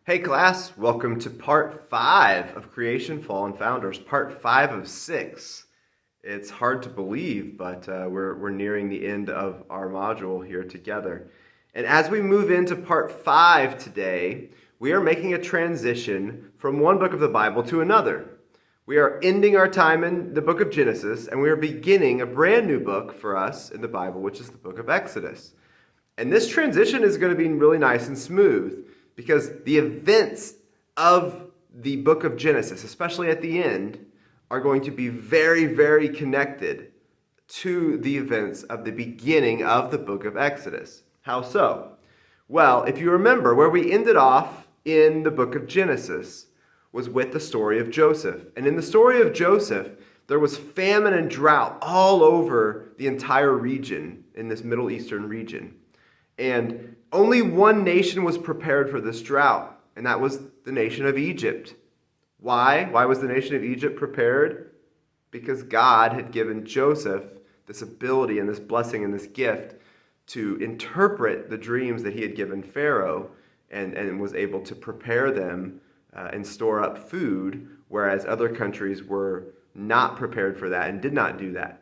Hey class, welcome to part 5 of Creation, Fall, and Founders, part 5 of 6. It's hard to believe, but we're nearing the end of our module here together. And as we move into part 5 today, we are making a transition from one book of the Bible to another. We are ending our time in the book of Genesis, and we are beginning a brand new book for us in the Bible, which is the book of Exodus. And this transition is going to be really nice and smooth, because the events of the book of Genesis, especially at the end, are going to be very, very connected to the events of the beginning of the book of Exodus. How so? Well, if you remember, where we ended off in the book of Genesis was with the story of Joseph. And in the story of Joseph, there was famine and drought all over the entire region, in this Middle Eastern region. And only one nation was prepared for this drought, and that was the nation of Egypt. Why? Why was the nation of Egypt prepared? Because God had given Joseph this ability and this blessing and this gift to interpret the dreams that he had given Pharaoh, and was able to prepare them and store up food, whereas other countries were not prepared for that and did not do that.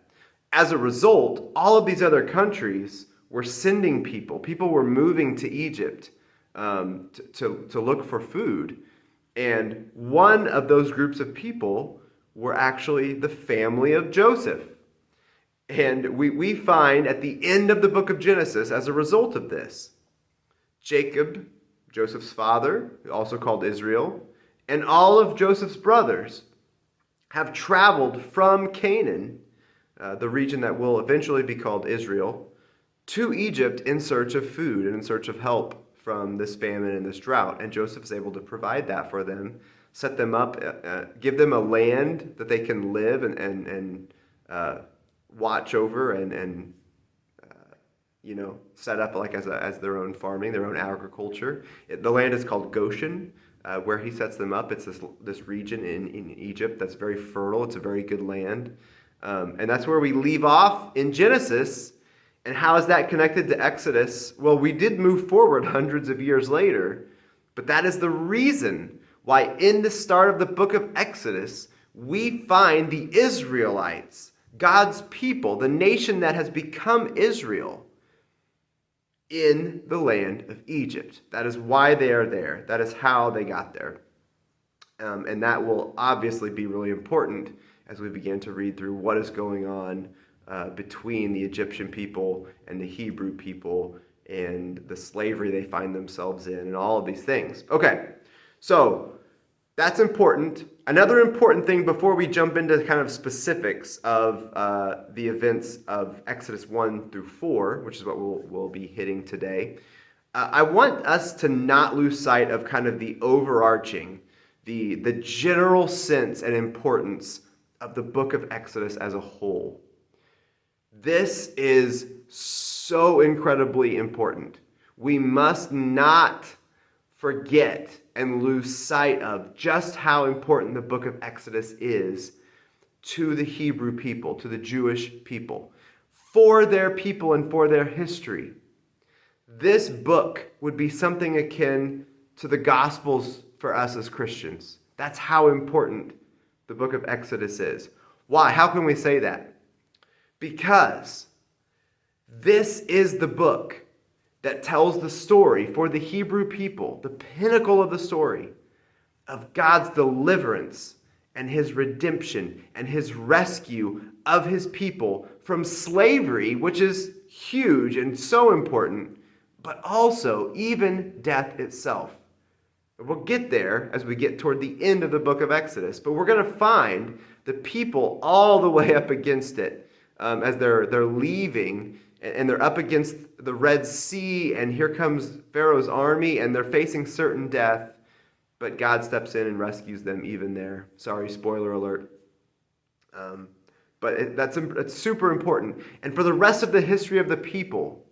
As a result, all of these other countries were sending people. People were moving to Egypt to look for food. And one of those groups of people were actually the family of Joseph. And we find at the end of the book of Genesis, as a result of this, Jacob, Joseph's father, also called Israel, and all of Joseph's brothers have traveled from Canaan, the region that will eventually be called Israel, to Egypt in search of food and in search of help from this famine and this drought. And Joseph is able to provide that for them, set them up, give them a land that they can live and watch over and set up like as their own farming, their own agriculture. The land is called Goshen, where he sets them up. It's this region in Egypt that's very fertile. It's a very good land. And that's where we leave off in Genesis. And how is that connected to Exodus? Well, we did move forward hundreds of years later, but that is the reason why in the start of the book of Exodus, we find the Israelites, God's people, the nation that has become Israel, in the land of Egypt. That is why they are there. That is how they got there. And that will obviously be really important as we begin to read through what is going on between the Egyptian people and the Hebrew people and the slavery they find themselves in and all of these things. Okay, so that's important. Another important thing before we jump into kind of specifics of the events of Exodus 1 through 4, which is what we'll be hitting today, I want us to not lose sight of kind of the overarching, the general sense and importance of the book of Exodus as a whole. This is so incredibly important. We must not forget and lose sight of just how important the book of Exodus is to the Hebrew people, to the Jewish people, for their people and for their history. This book would be something akin to the Gospels for us as Christians. That's how important the book of Exodus is. Why? How can we say that? Because this is the book that tells the story for the Hebrew people, the pinnacle of the story of God's deliverance and his redemption and his rescue of his people from slavery, which is huge and so important, but also even death itself. We'll get there as we get toward the end of the book of Exodus, but we're going to find the people all the way up against it. As they're leaving, and they're up against the Red Sea, and here comes Pharaoh's army, and they're facing certain death, but God steps in and rescues them even there. Sorry, spoiler alert. But that's super important. And for the rest of the history of the people,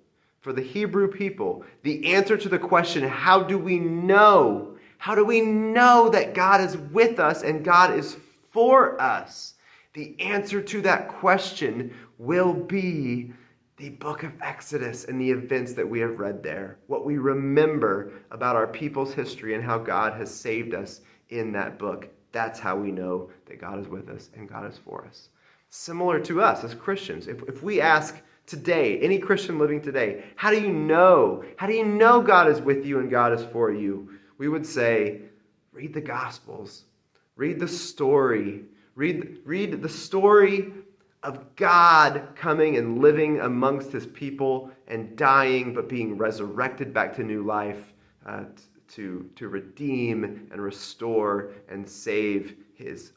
for the Hebrew people, the answer to the question, how do we know? How do we know that God is with us and God is for us? The answer to that question will be the book of Exodus and the events that we have read there, what we remember about our people's history and how God has saved us in that book. That's how we know that God is with us and God is for us. Similar to us as Christians, if we ask today, any Christian living today, how do you know? How do you know God is with you and God is for you? We would say, read the Gospels. Read the story. Read the story of God coming and living amongst his people and dying, but being resurrected back to new life to redeem and restore and save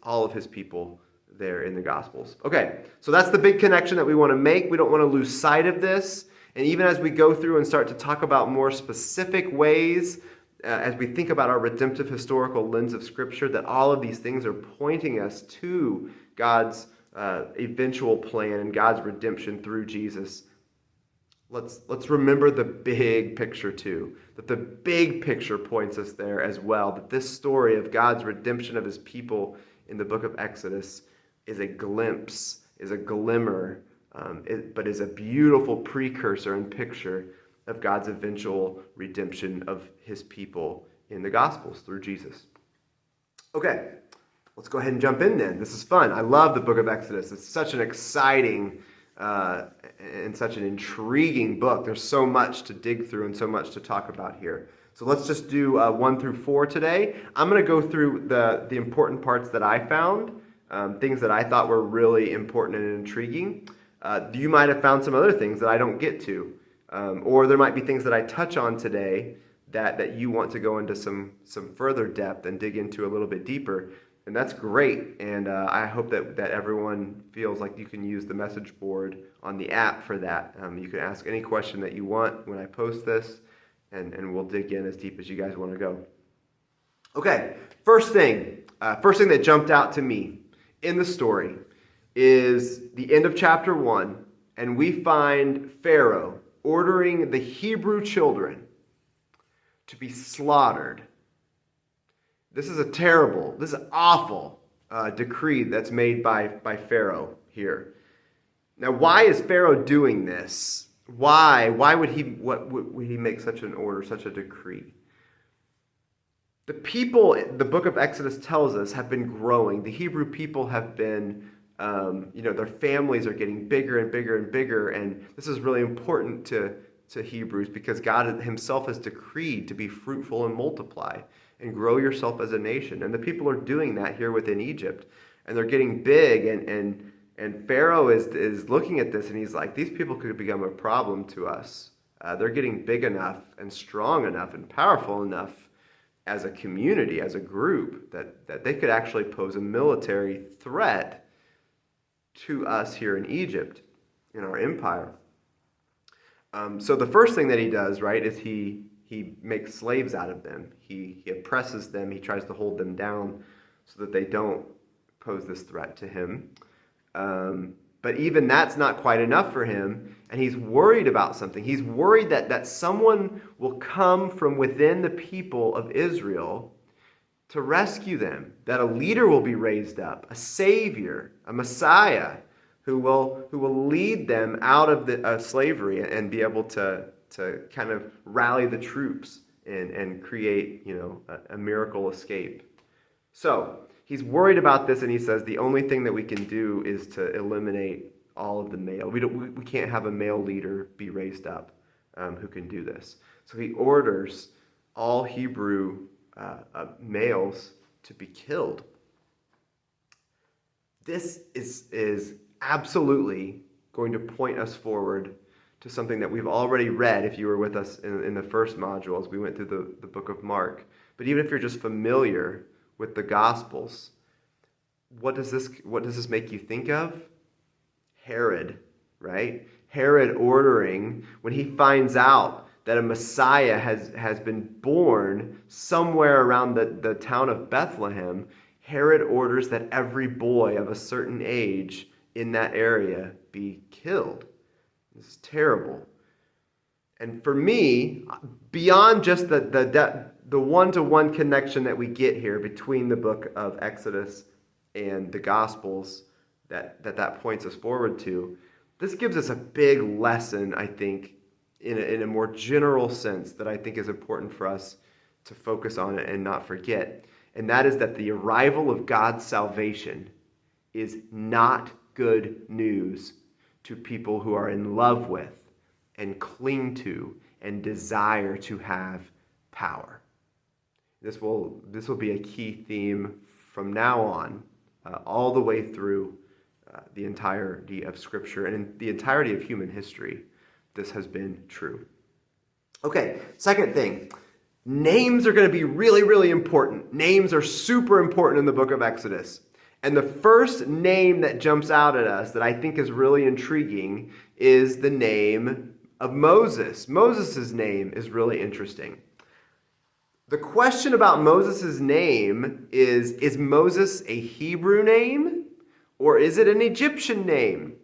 all of his people there in the Gospels. Okay, so that's the big connection that we want to make. We don't want to lose sight of this. And even as we go through and start to talk about more specific ways, as we think about our redemptive historical lens of Scripture, that all of these things are pointing us to God's eventual plan and God's redemption through Jesus. Let's remember the big picture too, that the big picture points us there as well, that this story of God's redemption of his people in the book of Exodus is a glimpse, is a glimmer, but is a beautiful precursor and picture of God's eventual redemption of his people in the Gospels through Jesus. Okay, let's go ahead and jump in then. This is fun. I love the book of Exodus. It's such an exciting and such an intriguing book. There's so much to dig through and so much to talk about here. So let's just do 1 through 4 today. I'm going to go through the important parts that I found, things that I thought were really important and intriguing. You might have found some other things that I don't get to. Or there might be things that I touch on today that you want to go into some further depth and dig into a little bit deeper. And that's great. And I hope that everyone feels like you can use the message board on the app for that. You can ask any question that you want when I post this, and we'll dig in as deep as you guys want to go. Okay, first thing that jumped out to me in the story is the end of chapter 1, and we find Pharaoh ordering the Hebrew children to be slaughtered. This is an awful decree that's made by Pharaoh here. Now, why is Pharaoh doing this? Why would he make such an order, such a decree? The people, the book of Exodus tells us, have been growing. The Hebrew people have been, their families are getting bigger and bigger and bigger, and this is really important to Hebrews because God himself has decreed to be fruitful and multiply and grow yourself as a nation. And the people are doing that here within Egypt, and they're getting big, and Pharaoh is looking at this, and he's like, these people could become a problem to us. They're getting big enough and strong enough and powerful enough as a community, as a group, that they could actually pose a military threat to us here in Egypt, in our empire. So the first thing that he does, right, is he makes slaves out of them. He oppresses them. He tries to hold them down so that they don't pose this threat to him. But even that's not quite enough for him, and he's worried about something. He's worried that someone will come from within the people of Israel to rescue them, that a leader will be raised up, a savior, a Messiah, who will lead them out of slavery and be able to kind of rally the troops and create, a miracle escape. So he's worried about this, and he says the only thing that we can do is to eliminate all of the male. We can't have a male leader be raised up who can do this. So he orders all Hebrew males to be killed. This is absolutely going to point us forward to something that we've already read if you were with us in the first module as we went through the book of Mark. But even if you're just familiar with the Gospels, what does this make you think of? Herod, right? Herod ordering, when he finds out that a Messiah has been born somewhere around the town of Bethlehem, Herod orders that every boy of a certain age in that area be killed. This is terrible. And for me, beyond just the one-to-one connection that we get here between the book of Exodus and the Gospels that points us forward to, this gives us a big lesson, I think, in a more general sense that I think is important for us to focus on and not forget. And that is that the arrival of God's salvation is not good news to people who are in love with and cling to and desire to have power. This will be a key theme from now on, all the way through the entirety of Scripture and in the entirety of human history. This has been true. Okay, second thing. Names are going to be really, really important. Names are super important in the book of Exodus. And the first name that jumps out at us that I think is really intriguing is the name of Moses. Moses' name is really interesting. The question about Moses' name is Moses a Hebrew name or is it an Egyptian name?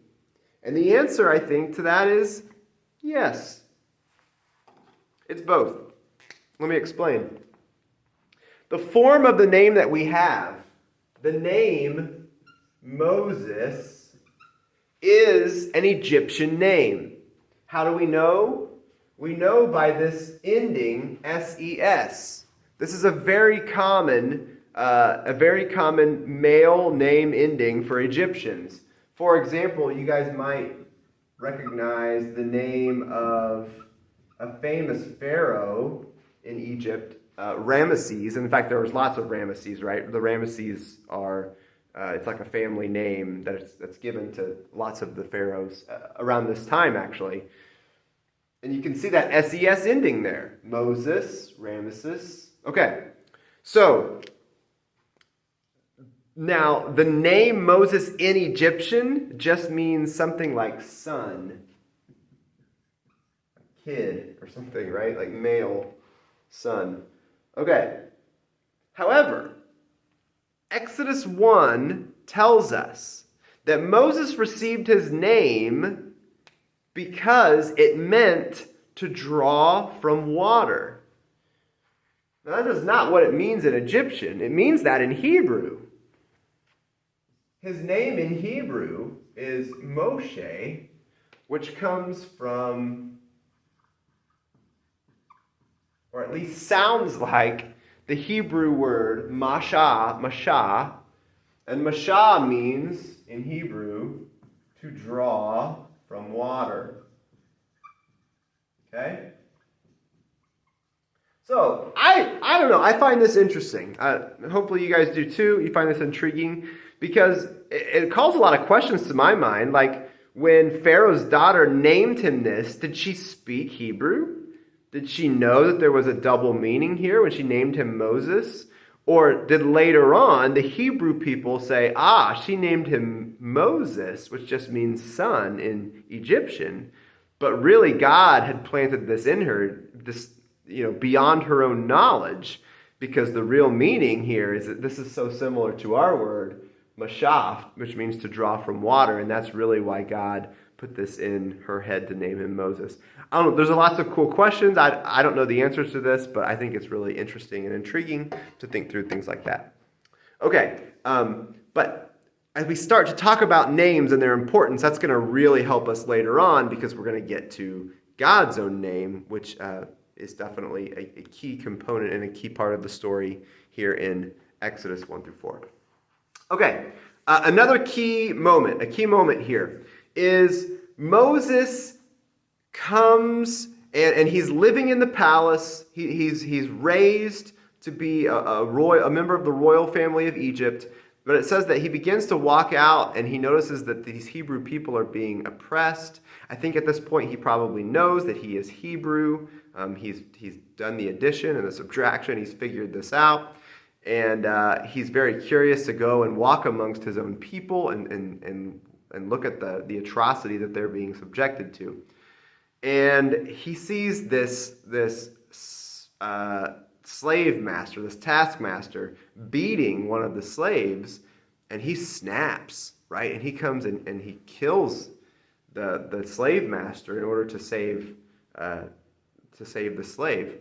And the answer, I think, to that is yes. It's both. Let me explain. The form of the name that we have, the name Moses, is an Egyptian name. How do we know? We know by this ending, S-E-S. This is a very common male name ending for Egyptians. For example, you guys might recognize the name of a famous pharaoh in Egypt, Ramesses. In fact, there was lots of Ramesses, right? The Ramesses are, it's like a family name that's given to lots of the pharaohs around this time, actually. And you can see that S-E-S ending there. Moses, Ramesses. Okay, so now the name Moses in Egyptian just means something like son, kid, or something, right? Like male, son. Okay. However, Exodus 1 tells us that Moses received his name because it meant to draw from water. Now, that is not what it means in Egyptian. It means that in Hebrew. His name in Hebrew is Moshe, which comes from, or at least sounds like, the Hebrew word mashah, and mashah means, in Hebrew, to draw from water. Okay? So, I don't know, I find this interesting. Hopefully you guys do too. You find this intriguing because it calls a lot of questions to my mind. Like, when Pharaoh's daughter named him this, did she speak Hebrew? Did she know that there was a double meaning here when she named him Moses? Or did later on the Hebrew people say, she named him Moses, which just means son in Egyptian. But really God had planted this in her, beyond her own knowledge, because the real meaning here is that this is so similar to our word, mashah, which means to draw from water, and that's really why God put this in her head to name him Moses. I don't know, there's lots of cool questions. I don't know the answers to this, but I think it's really interesting and intriguing to think through things like that. Okay, but as we start to talk about names and their importance, that's going to really help us later on because we're going to get to God's own name, which is definitely a key component and a key part of the story here in Exodus 1 through 4. Okay, another key moment here is Moses comes and he's living in the palace. He's raised to be a member of the royal family of Egypt. But it says that he begins to walk out and he notices that these Hebrew people are being oppressed. I think at this point he probably knows that he is Hebrew. He's done the addition and the subtraction. He's figured this out. And he's very curious to go and walk amongst his own people and look at the atrocity that they're being subjected to. And he sees this slave master, this taskmaster, beating one of the slaves, and he snaps, right? And he comes and he kills the slave master in order to save the slave.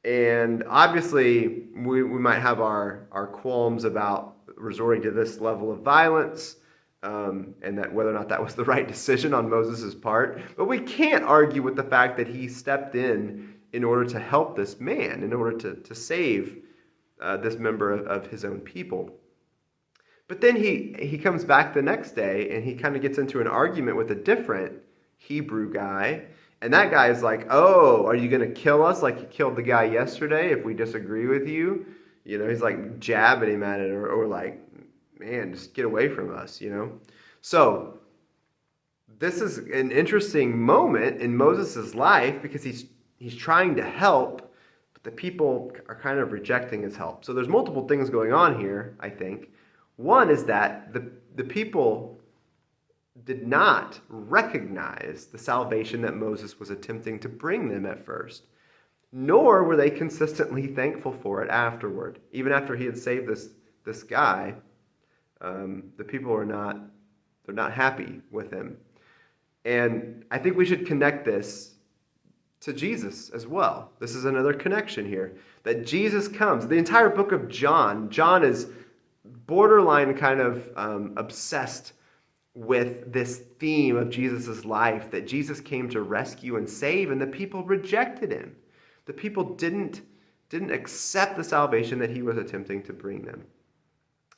And obviously, we might have our qualms about resorting to this level of violence. and that whether or not that was the right decision on Moses' part. But we can't argue with the fact that he stepped in order to help this man, in order to save this member of his own people. But then he comes back the next day and he kind of gets into an argument with a different Hebrew guy. And that guy is like, oh, are you going to kill us like you killed the guy yesterday if we disagree with you? You know, he's like jabbing him at it or like, man, just get away from us, you know? So this is an interesting moment in Moses' life because he's trying to help, but the people are kind of rejecting his help. So there's multiple things going on here, I think. One is that the people did not recognize the salvation that Moses was attempting to bring them at first, nor were they consistently thankful for it afterward. Even after he had saved this guy, the people are not happy with him. And I think we should connect this to Jesus as well. This is another connection here, that Jesus comes. The entire book of John is borderline kind of obsessed with this theme of Jesus' life, that Jesus came to rescue and save, and the people rejected him. The people didn't accept the salvation that he was attempting to bring them.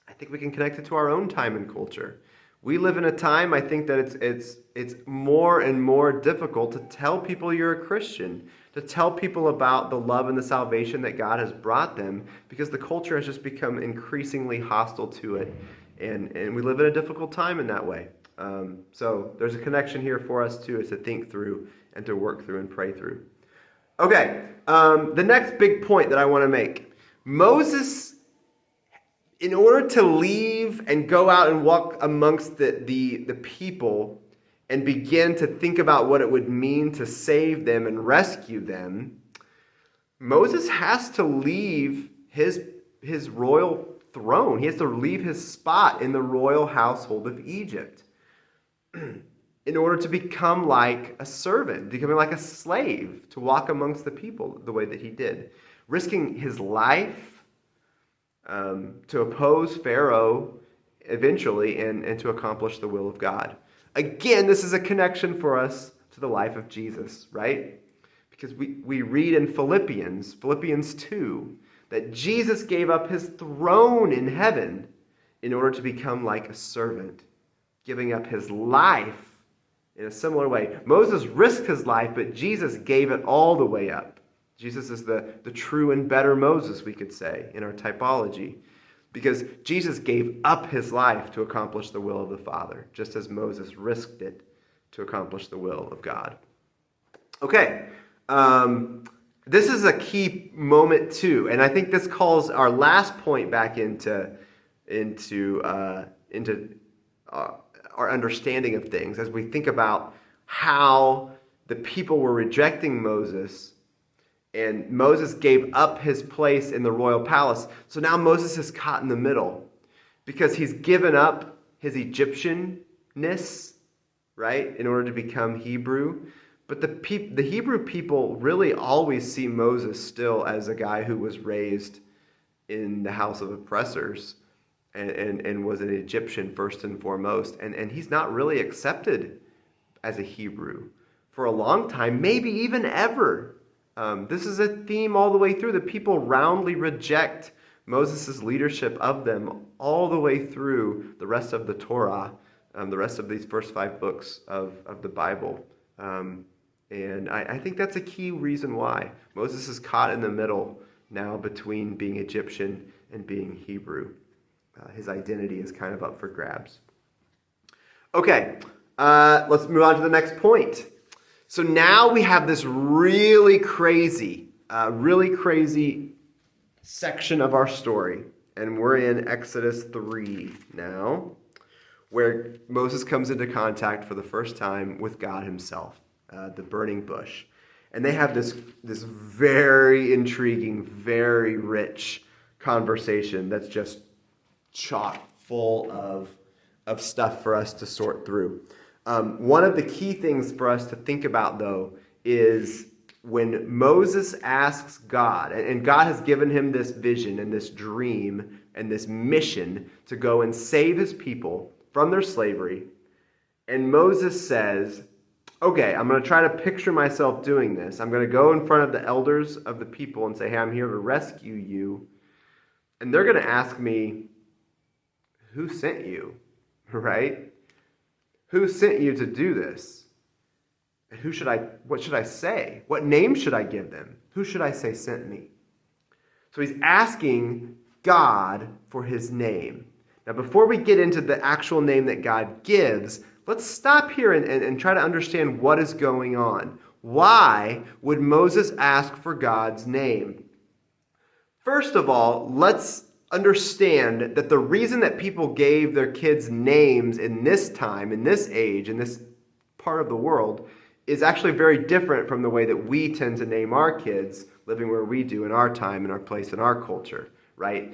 I think we can connect it to our own time and culture. We live in a time, I think, that it's more and more difficult to tell people you're a Christian, to tell people about the love and the salvation that God has brought them, because the culture has just become increasingly hostile to it, and we live in a difficult time in that way. So there's a connection here for us too, is to think through and to work through and pray through. Okay, the next big point that I want to make. Moses, in order to leave and go out and walk amongst the people and begin to think about what it would mean to save them and rescue them, Moses has to leave his royal throne. He has to leave his spot in the royal household of Egypt in order to become like a servant, becoming like a slave, to walk amongst the people the way that he did, risking his life to oppose Pharaoh eventually and to accomplish the will of God. Again, this is a connection for us to the life of Jesus, right? Because we read in Philippians 2, that Jesus gave up his throne in heaven in order to become like a servant, giving up his life in a similar way. Moses risked his life, but Jesus gave it all the way up. Jesus is the true and better Moses, we could say, in our typology, because Jesus gave up his life to accomplish the will of the Father, just as Moses risked it to accomplish the will of God. Okay, this is a key moment too, and I think this calls our last point back into our understanding of things as we think about how the people were rejecting Moses, and Moses gave up his place in the royal palace. So now Moses is caught in the middle because he's given up his Egyptianness, right, in order to become Hebrew. But the Hebrew people really always see Moses still as a guy who was raised in the house of oppressors and was an Egyptian first and foremost. And he's not really accepted as a Hebrew for a long time, maybe even ever. This is a theme all the way through. The people roundly reject Moses' leadership of them all the way through the rest of the Torah, the rest of these first 5 books of the Bible. And I think that's a key reason why Moses is caught in the middle now between being Egyptian and being Hebrew. His identity is kind of up for grabs. Okay, let's move on to the next point. So now we have this really crazy section of our story. And we're in Exodus 3 now, where Moses comes into contact for the first time with God himself. The burning bush. And they have this very intriguing, very rich conversation that's just chock full of stuff for us to sort through. One of the key things for us to think about, though, is when Moses asks God, and God has given him this vision and this dream and this mission to go and save his people from their slavery. And Moses says, okay, I'm going to try to picture myself doing this. I'm going to go in front of the elders of the people and say, hey, I'm here to rescue you. And they're going to ask me, who sent you? Right? Who sent you to do this? And what should I say? What name should I give them? Who should I say sent me? So he's asking God for his name. Now, before we get into the actual name that God gives, let's stop here and try to understand what is going on. Why would Moses ask for God's name? First of all, let's understand that the reason that people gave their kids names in this time, in this age, in this part of the world, is actually very different from the way that we tend to name our kids living where we do in our time, in our place, in our culture, right?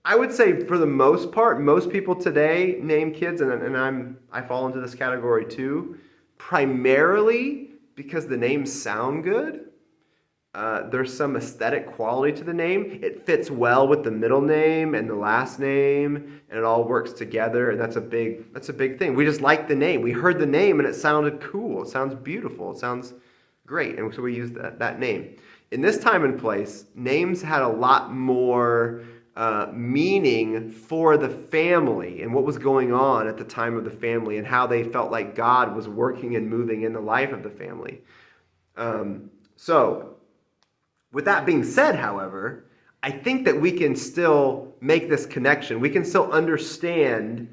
I would say for the most part, most people today name kids, and I fall into this category too, primarily because the names sound good. There's some aesthetic quality to the name. It fits well with the middle name and the last name, and it all works together, and that's a big thing. We just like the name. We heard the name and it sounded cool. It sounds beautiful. It sounds great, and so we use that name. In this time and place, names had a lot more meaning for the family and what was going on at the time of the family and how they felt like God was working and moving in the life of the family. So, with that being said, however, I think that we can still make this connection. We can still understand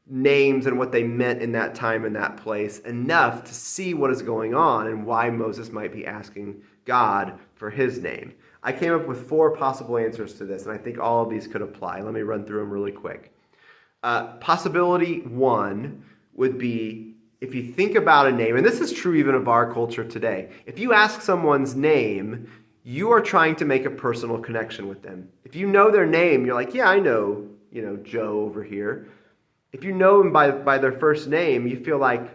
names and what they meant in that time and that place enough to see what is going on and why Moses might be asking God for his name. I came up with 4 possible answers to this, and I think all of these could apply. Let me run through them really quick. Possibility 1 would be, if you think about a name, and this is true even of our culture today, if you ask someone's name, you are trying to make a personal connection with them. If you know their name, you're like, yeah, I know, Joe over here. If you know them by their first name, you feel like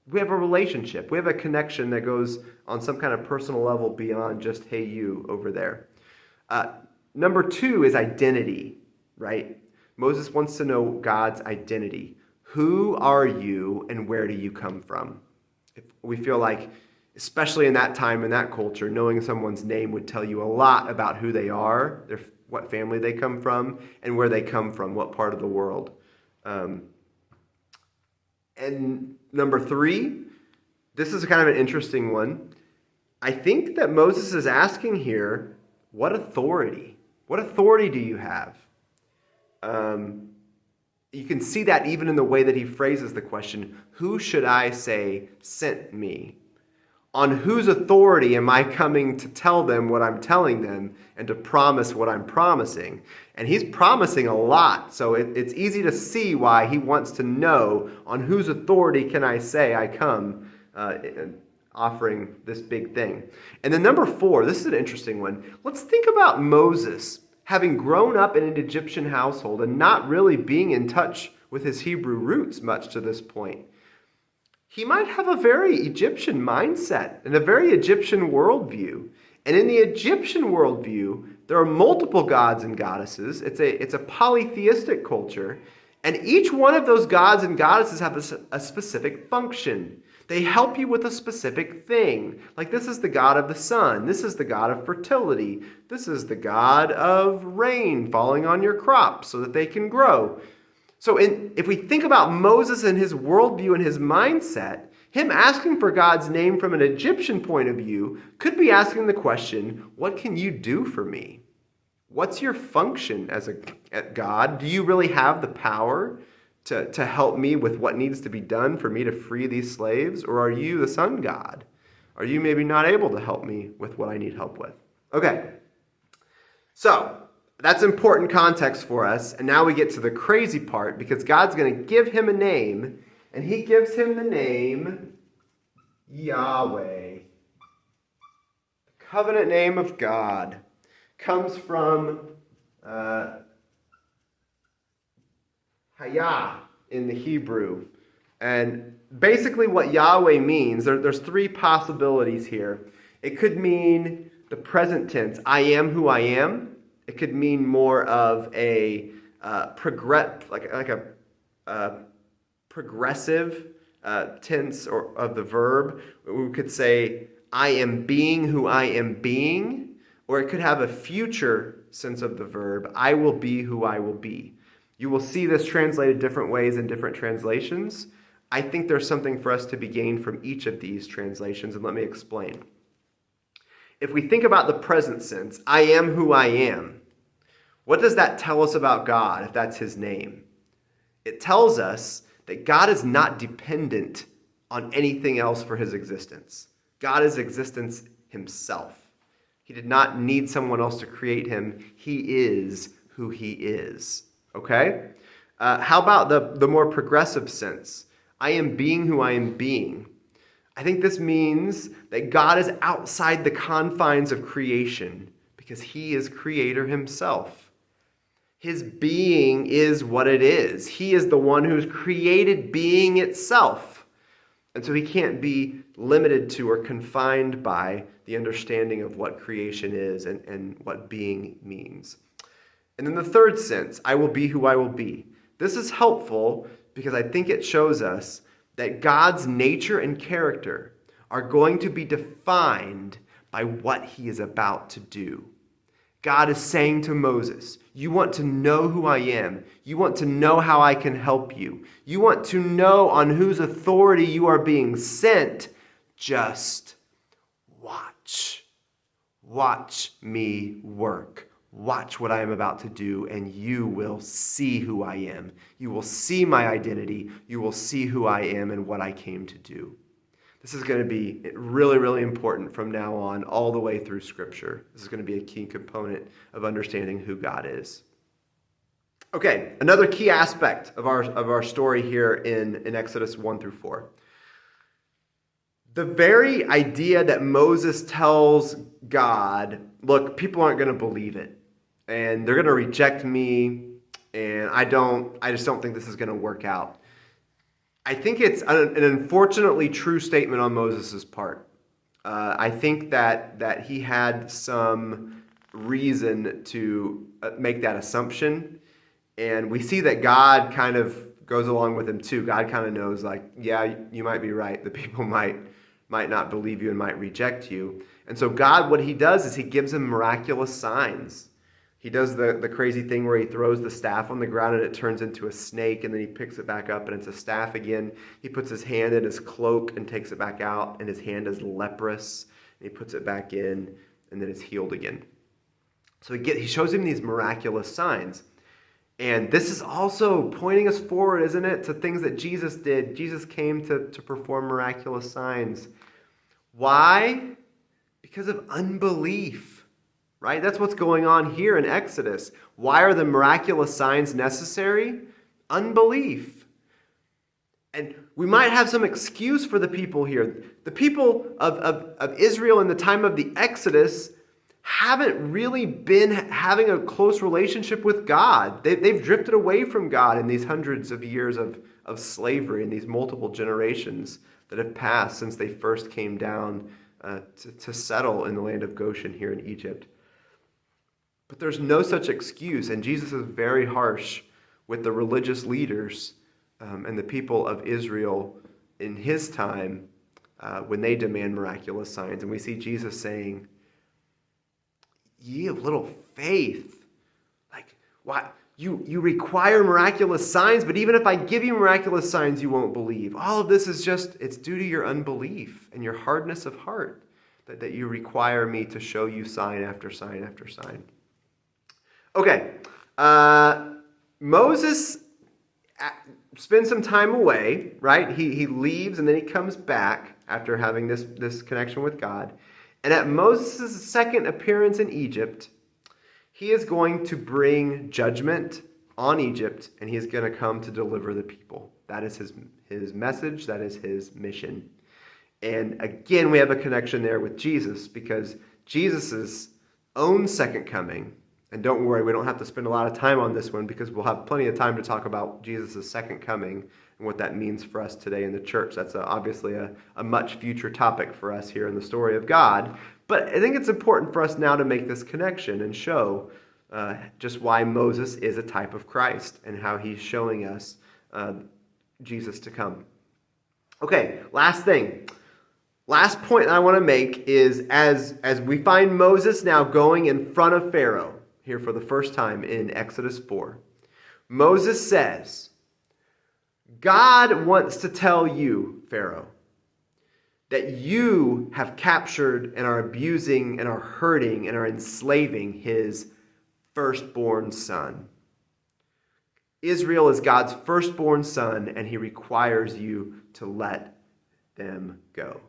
we have a relationship. We have a connection that goes on some kind of personal level beyond just, hey, you over there. Number 2 is identity, right? Moses wants to know God's identity. Who are you and where do you come from? If we feel like, especially in that time, in that culture, knowing someone's name would tell you a lot about who they are, what family they come from, and where they come from, what part of the world. And number 3, this is kind of an interesting one. I think that Moses is asking here, what authority? What authority do you have? You can see that even in the way that he phrases the question, who should I say sent me? On whose authority am I coming to tell them what I'm telling them and to promise what I'm promising? And he's promising a lot, so it's easy to see why he wants to know on whose authority can I say I come offering this big thing. And then number 4, this is an interesting one. Let's think about Moses having grown up in an Egyptian household and not really being in touch with his Hebrew roots much to this point. He might have a very Egyptian mindset and a very Egyptian worldview. And in the Egyptian worldview, there are multiple gods and goddesses. It's a polytheistic culture. And each one of those gods and goddesses have a specific function. They help you with a specific thing. Like this is the god of the sun. This is the god of fertility. This is the god of rain falling on your crops so that they can grow. So if we think about Moses and his worldview and his mindset, him asking for God's name from an Egyptian point of view could be asking the question, what can you do for me? What's your function as a God? Do you really have the power to help me with what needs to be done for me to free these slaves? Or are you the sun god? Are you maybe not able to help me with what I need help with? Okay, so that's important context for us. And now we get to the crazy part because God's going to give him a name, and he gives him the name Yahweh. The covenant name of God comes from Hayah in the Hebrew. And basically what Yahweh means, there's 3 possibilities here. It could mean the present tense, I am who I am. It could mean more of a progressive tense or of the verb. We could say, I am being who I am being, or it could have a future sense of the verb, I will be who I will be. You will see this translated different ways in different translations. I think there's something for us to be gained from each of these translations, and let me explain. If we think about the present sense, I am who I am, what does that tell us about God if that's his name? It tells us that God is not dependent on anything else for his existence. God is existence himself. He did not need someone else to create him. He is who he is. Okay? How about the more progressive sense? I am being who I am being. I think this means that God is outside the confines of creation because he is creator himself. His being is what it is. He is the one who's created being itself. And so he can't be limited to or confined by the understanding of what creation is and what being means. And then the third sense, I will be who I will be. This is helpful because I think it shows us that God's nature and character are going to be defined by what he is about to do. God is saying to Moses, you want to know who I am. You want to know how I can help you. You want to know on whose authority you are being sent. Just watch. Watch me work. Watch what I am about to do, and you will see who I am. You will see my identity. You will see who I am and what I came to do. This is going to be really, really important from now on all the way through Scripture. This is going to be a key component of understanding who God is. Okay, another key aspect of our story here in Exodus 1 through 4. The very idea that Moses tells God, look, people aren't going to believe it, and they're going to reject me, and I just don't think this is going to work out. I think it's an unfortunately true statement on Moses' part. I think that he had some reason to make that assumption, and we see that God kind of goes along with him too. God kind of knows, like, yeah, you might be right. The people might not believe you and might reject you. And so God, what he does is he gives him miraculous signs. He does the crazy thing where he throws the staff on the ground and it turns into a snake, and then he picks it back up and it's a staff again. He puts his hand in his cloak and takes it back out, and his hand is leprous, and he puts it back in, and then it's healed again. So he shows him these miraculous signs. And this is also pointing us forward, isn't it, to things that Jesus did. Jesus came to perform miraculous signs. Why? Because of unbelief. Right? That's what's going on here in Exodus. Why are the miraculous signs necessary? Unbelief. And we might have some excuse for the people here. The people of Israel in the time of the Exodus haven't really been having a close relationship with God. They've drifted away from God in these hundreds of years of slavery and these multiple generations that have passed since they first came down to settle in the land of Goshen here in Egypt. But there's no such excuse, and Jesus is very harsh with the religious leaders and the people of Israel in his time when they demand miraculous signs. And we see Jesus saying, ye of little faith. Like, why? You require miraculous signs, but even if I give you miraculous signs, you won't believe. All of this is it's due to your unbelief and your hardness of heart that you require me to show you sign after sign after sign. Okay, Moses spends some time away, right? He leaves and then he comes back after having this connection with God. And at Moses' second appearance in Egypt, he is going to bring judgment on Egypt, and he is going to come to deliver the people. That is his message. That is his mission. And again, we have a connection there with Jesus, because Jesus' own second coming, and don't worry, we don't have to spend a lot of time on this one because we'll have plenty of time to talk about Jesus' second coming and what that means for us today in the church. That's obviously a much future topic for us here in the story of God. But I think it's important for us now to make this connection and show just why Moses is a type of Christ and how he's showing us Jesus to come. Okay, last thing. Last point I want to make is as we find Moses now going in front of Pharaoh here for the first time in Exodus 4, Moses says, God wants to tell you, Pharaoh, that you have captured and are abusing and are hurting and are enslaving his firstborn son. Israel is God's firstborn son, and he requires you to let them go.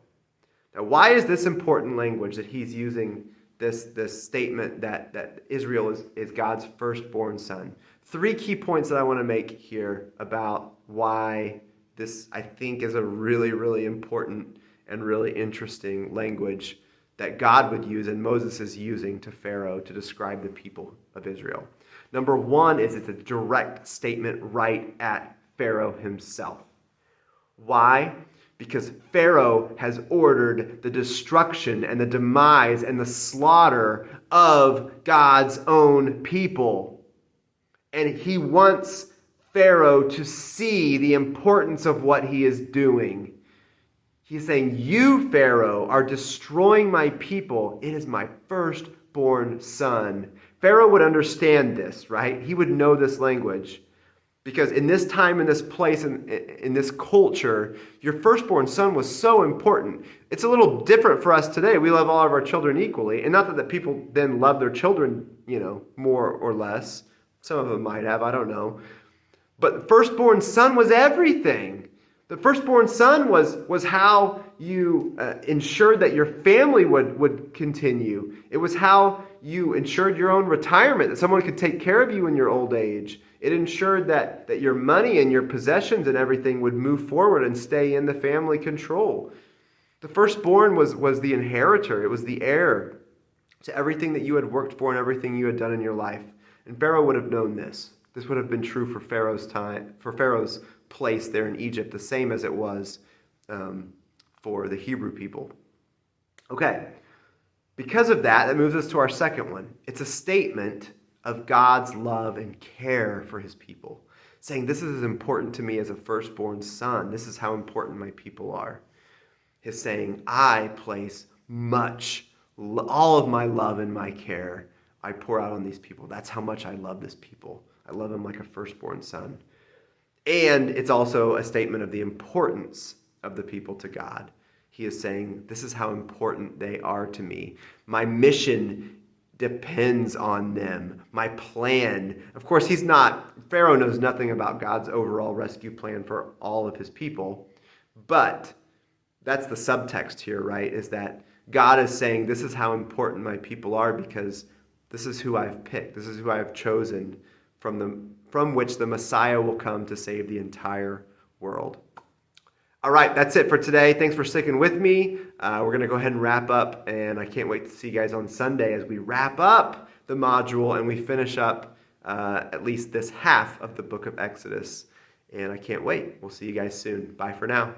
Now, why is this important language that he's using this statement that Israel is God's firstborn son? 3 key points that I want to make here about why this, I think, is a really, really important and really interesting language that God would use and Moses is using to Pharaoh to describe the people of Israel. Number 1 is it's a direct statement right at Pharaoh himself. Why? Because Pharaoh has ordered the destruction and the demise and the slaughter of God's own people. And he wants Pharaoh to see the importance of what he is doing. He's saying, you, Pharaoh, are destroying my people. It is my firstborn son. Pharaoh would understand this, right? He would know this language. Because in this time, in this place, in this culture, your firstborn son was so important. It's a little different for us today. We love all of our children equally. And not that people then love their children, more or less. Some of them might have, I don't know. But the firstborn son was everything. The firstborn son was how you ensured that your family would continue. It was how you ensured your own retirement, that someone could take care of you in your old age. It ensured that your money and your possessions and everything would move forward and stay in the family control. The firstborn was the inheritor. It was the heir to everything that you had worked for and everything you had done in your life. And Pharaoh would have known this. This would have been true for Pharaoh's time, for Pharaoh's place there in Egypt, the same as it was for the Hebrew people. Okay, because of that moves us to our second one. It's a statement of God's love and care for his people, saying, this is as important to me as a firstborn son. This is how important my people are. He's saying, I place all of my love and my care I pour out on these people. That's how much I love this people. I love them like a firstborn son. And it's also a statement of the importance of the people to God. He is saying, this is how important they are to me. My mission depends on them. My plan. Of course, Pharaoh knows nothing about God's overall rescue plan for all of his people. But that's the subtext here, right? Is that God is saying, this is how important my people are because this is who I've picked. This is who I've chosen from which the Messiah will come to save the entire world. All right, that's it for today. Thanks for sticking with me. We're going to go ahead and wrap up, and I can't wait to see you guys on Sunday as we wrap up the module and we finish up at least this half of the book of Exodus. And I can't wait. We'll see you guys soon. Bye for now.